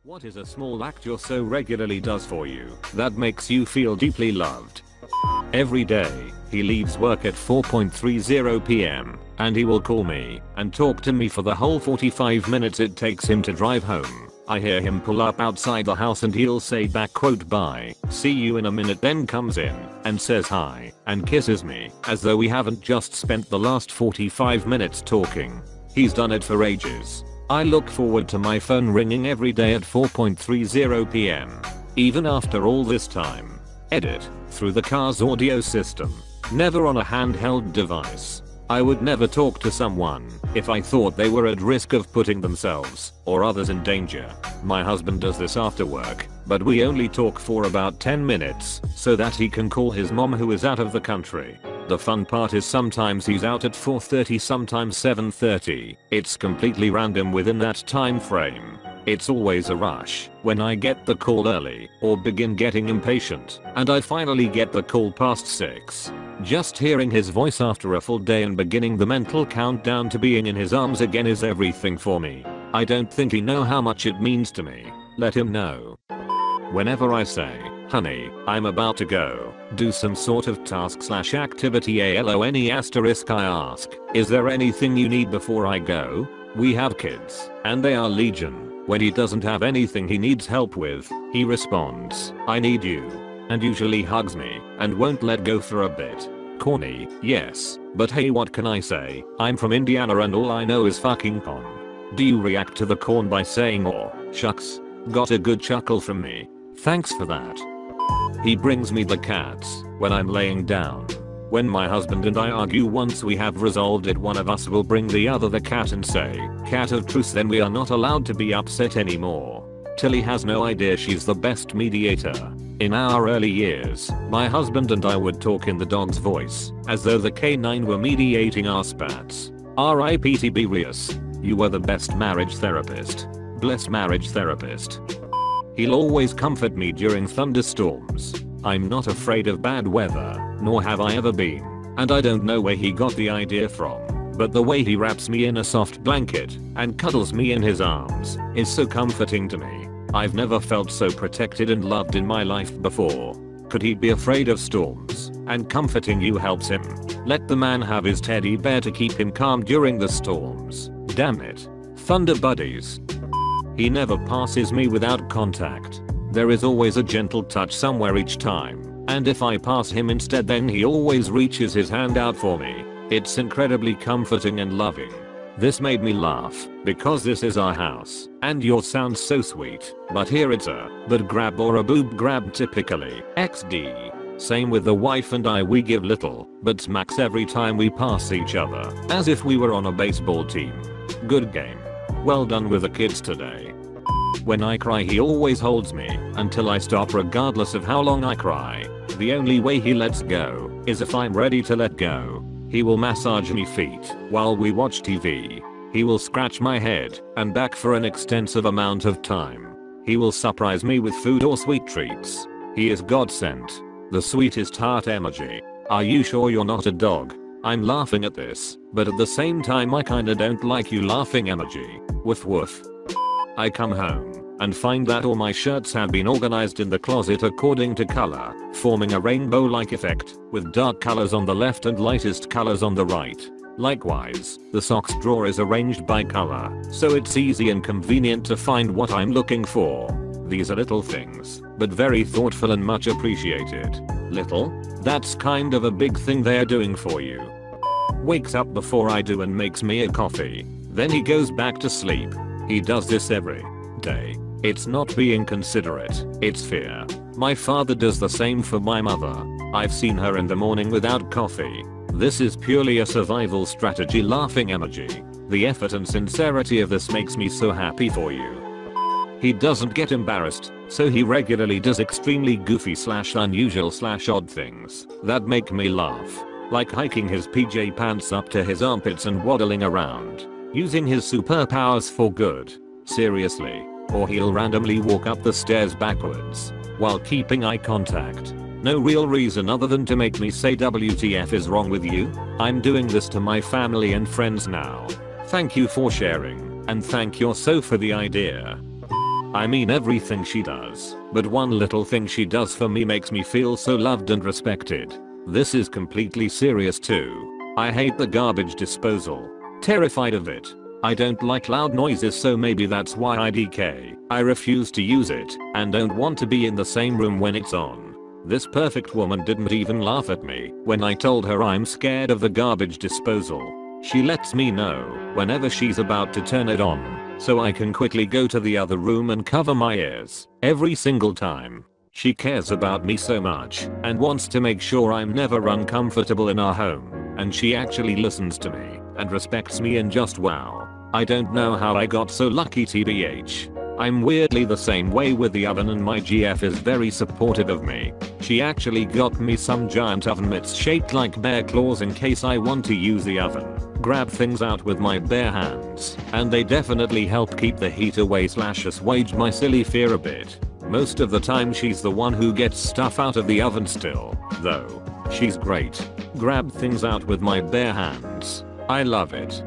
What is a small act your so regularly does for you that makes you feel deeply loved? Every day, he leaves work at 4:30 p.m. and he will call me and talk to me for the whole 45 minutes it takes him to drive home. I hear him pull up outside the house and he'll say back quote bye, see you in a minute, then comes in and says hi and kisses me as though we haven't just spent the last 45 minutes talking. He's done it for ages. I look forward to my phone ringing every day at 4:30 p.m. even after all this time. Edit, through the car's audio system. Never on a handheld device. I would never talk to someone if I thought they were at risk of putting themselves or others in danger. My husband does this after work, but we only talk for about 10 minutes so that he can call his mom who is out of the country. The fun part is sometimes he's out at 4:30, sometimes 7:30. It's completely random within that time frame. It's always a rush when I get the call early or begin getting impatient and I finally get the call past 6. Just hearing his voice after a full day and beginning the mental countdown to being in his arms again is everything for me. I don't think he knows how much it means to me. Let him know. Whenever I say, honey, I'm about to go do some sort of task/activity alone asterisk, I ask, is there anything you need before I go? We have kids and they are legion. When he doesn't have anything he needs help with, he responds, I need you, and usually hugs me and won't let go for a bit. Corny, yes, but hey, what can I say? I'm from Indiana and all I know is fucking con. Do you react to the corn by saying "oh, shucks"? Got a good chuckle from me. Thanks for that. He brings me the cats when I'm laying down. When my husband and I argue, once we have resolved it, one of us will bring the other the cat and say, cat of truth, then we are not allowed to be upset anymore. Tilly has no idea she's the best mediator. In our early years, my husband and I would talk in the dog's voice, as though the canine were mediating our spats. R.I.P. Tiberius. You were the best marriage therapist. Bless marriage therapist. He'll always comfort me during thunderstorms. I'm not afraid of bad weather, nor have I ever been, and I don't know where he got the idea from, but the way he wraps me in a soft blanket and cuddles me in his arms is so comforting to me. I've never felt so protected and loved in my life before. Could he be afraid of storms? And comforting you helps him. Let the man have his teddy bear to keep him calm during the storms. Damn it. Thunder buddies. He never passes me without contact. There is always a gentle touch somewhere each time, and if I pass him instead, then he always reaches his hand out for me. It's incredibly comforting and loving. This made me laugh because this is our house and yours sounds so sweet, but here it's a butt grab or a boob grab typically. XD. Same with the wife and I, we give little but smacks every time we pass each other, as if we were on a baseball team. Good game. Well done with the kids today. When I cry, he always holds me until I stop, regardless of how long I cry. The only way he lets go is if I'm ready to let go. He will massage me feet while we watch TV. He will scratch my head and back for an extensive amount of time. He will surprise me with food or sweet treats. He is God sent. The sweetest heart emoji. Are you sure you're not a dog? I'm laughing at this, but at the same time I kinda don't like you laughing emoji. Woof woof. I come home and find that all my shirts have been organized in the closet according to color, forming a rainbow-like effect, with dark colors on the left and lightest colors on the right. Likewise, the socks drawer is arranged by color, so it's easy and convenient to find what I'm looking for. These are little things, but very thoughtful and much appreciated. Little? That's kind of a big thing they're doing for you. Wakes up before I do and makes me a coffee. Then he goes back to sleep. He does this every day. It's not being considerate, it's fear. My father does the same for my mother. I've seen her in the morning without coffee. This is purely a survival strategy laughing emoji. The effort and sincerity of this makes me so happy for you. He doesn't get embarrassed, so he regularly does extremely goofy/unusual/odd things that make me laugh. Like hiking his PJ pants up to his armpits and waddling around, using his superpowers for good. Seriously. Or he'll randomly walk up the stairs backwards while keeping eye contact. No real reason other than to make me say WTF is wrong with you? I'm doing this to my family and friends now. Thank you for sharing, and thank you so for the idea. I mean everything she does, but one little thing she does for me makes me feel so loved and respected. This is completely serious too. I hate the garbage disposal. Terrified of it. I don't like loud noises, so maybe that's why I refuse to use it and don't want to be in the same room when it's on. This perfect woman didn't even laugh at me when I told her I'm scared of the garbage disposal. She lets me know whenever she's about to turn it on, so I can quickly go to the other room and cover my ears every single time. She cares about me so much and wants to make sure I'm never uncomfortable in our home, and she actually listens to me and respects me, and just wow. I don't know how I got so lucky, tbh. I'm weirdly the same way with the oven, and my GF is very supportive of me. She actually got me some giant oven mitts shaped like bear claws in case I want to use the oven, grab things out with my bare hands, and they definitely help keep the heat away / assuage my silly fear a bit. Most of the time she's the one who gets stuff out of the oven still, though. She's great. Grab things out with my bare hands. I love it.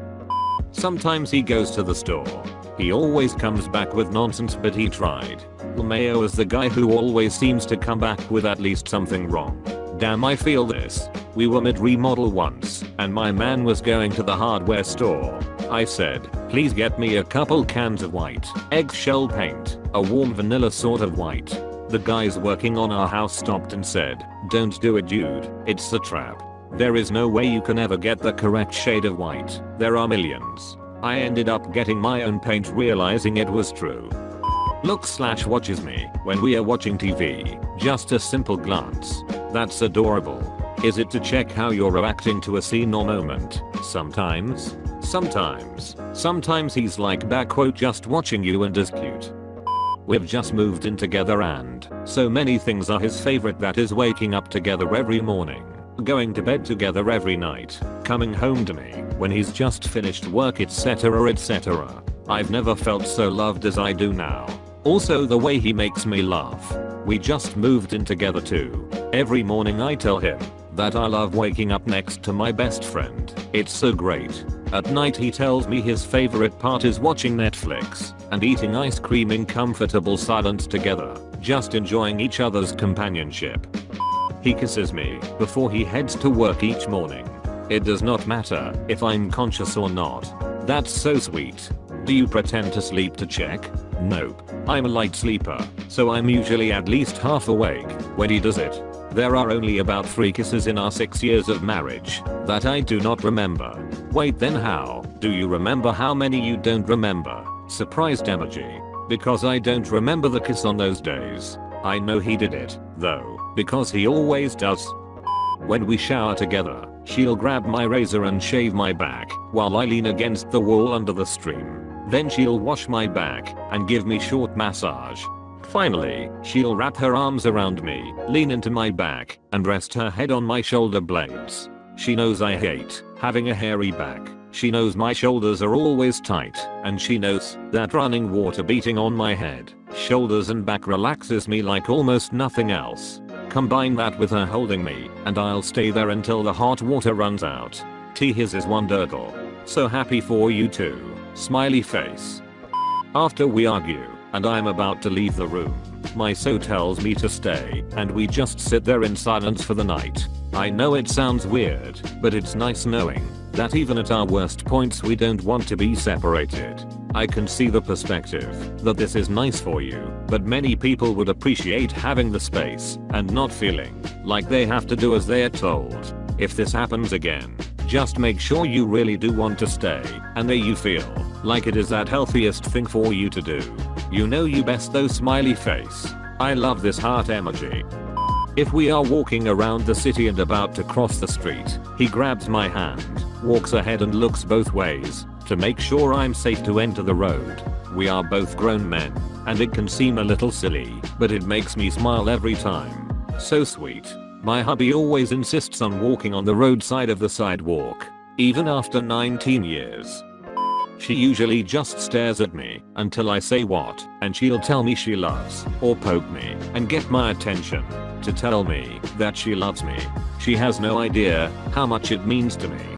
Sometimes he goes to the store. He always comes back with nonsense, but he tried. Mayo is the guy who always seems to come back with at least something wrong. Damn, I feel this. We were mid-remodel once, and my man was going to the hardware store. I said, please get me a couple cans of white eggshell paint, a warm vanilla sort of white. The guys working on our house stopped and said, don't do it, dude, it's a trap. There is no way you can ever get the correct shade of white. There are millions. I ended up getting my own paint, realizing it was true. Looks / watches me when we are watching TV. Just a simple glance. That's adorable. Is it to check how you're reacting to a scene or moment? Sometimes. Sometimes he's like just watching you and is cute. We've just moved in together, and so many things are his favorite. That is waking up together every morning, going to bed together every night, coming home to me when he's just finished work, etc, etc. I've never felt so loved as I do now. Also the way he makes me laugh. We just moved in together too. Every morning I tell him that I love waking up next to my best friend. It's so great. At night he tells me his favorite part is watching Netflix and eating ice cream in comfortable silence together, just enjoying each other's companionship. He kisses me before he heads to work each morning. It does not matter if I'm conscious or not. That's so sweet. Do you pretend to sleep to check? Nope. I'm a light sleeper, so I'm usually at least half awake when he does it. There are only about 3 kisses in our 6 years of marriage that I do not remember. Wait, then how do you remember how many you don't remember? Surprised emoji. Because I don't remember the kiss on those days. I know he did it, though, because he always does. When we shower together, she'll grab my razor and shave my back while I lean against the wall under the stream. Then she'll wash my back and give me short massage. Finally, she'll wrap her arms around me, lean into my back, and rest her head on my shoulder blades. She knows I hate having a hairy back. She knows my shoulders are always tight, and she knows that running water beating on my head, shoulders and back relaxes me like almost nothing else. Combine that with her holding me, and I'll stay there until the hot water runs out. His is wonderful. So happy for you too. Smiley face. After we argue, and I'm about to leave the room, my soul tells me to stay, and we just sit there in silence for the night. I know it sounds weird, but it's nice knowing that even at our worst points we don't want to be separated. I can see the perspective that this is nice for you, but many people would appreciate having the space and not feeling like they have to do as they are told. If this happens again, just make sure you really do want to stay and that you feel like it is that healthiest thing for you to do. You know you best though, smiley face. I love this heart emoji. If we are walking around the city and about to cross the street, he grabs my hand, walks ahead and looks both ways to make sure I'm safe to enter the road. We are both grown men, and it can seem a little silly, but it makes me smile every time. So sweet. My hubby always insists on walking on the roadside of the sidewalk, even after 19 years. She usually just stares at me until I say what, and she'll tell me she loves or poke me and get my attention to tell me that she loves me. She has no idea how much it means to me.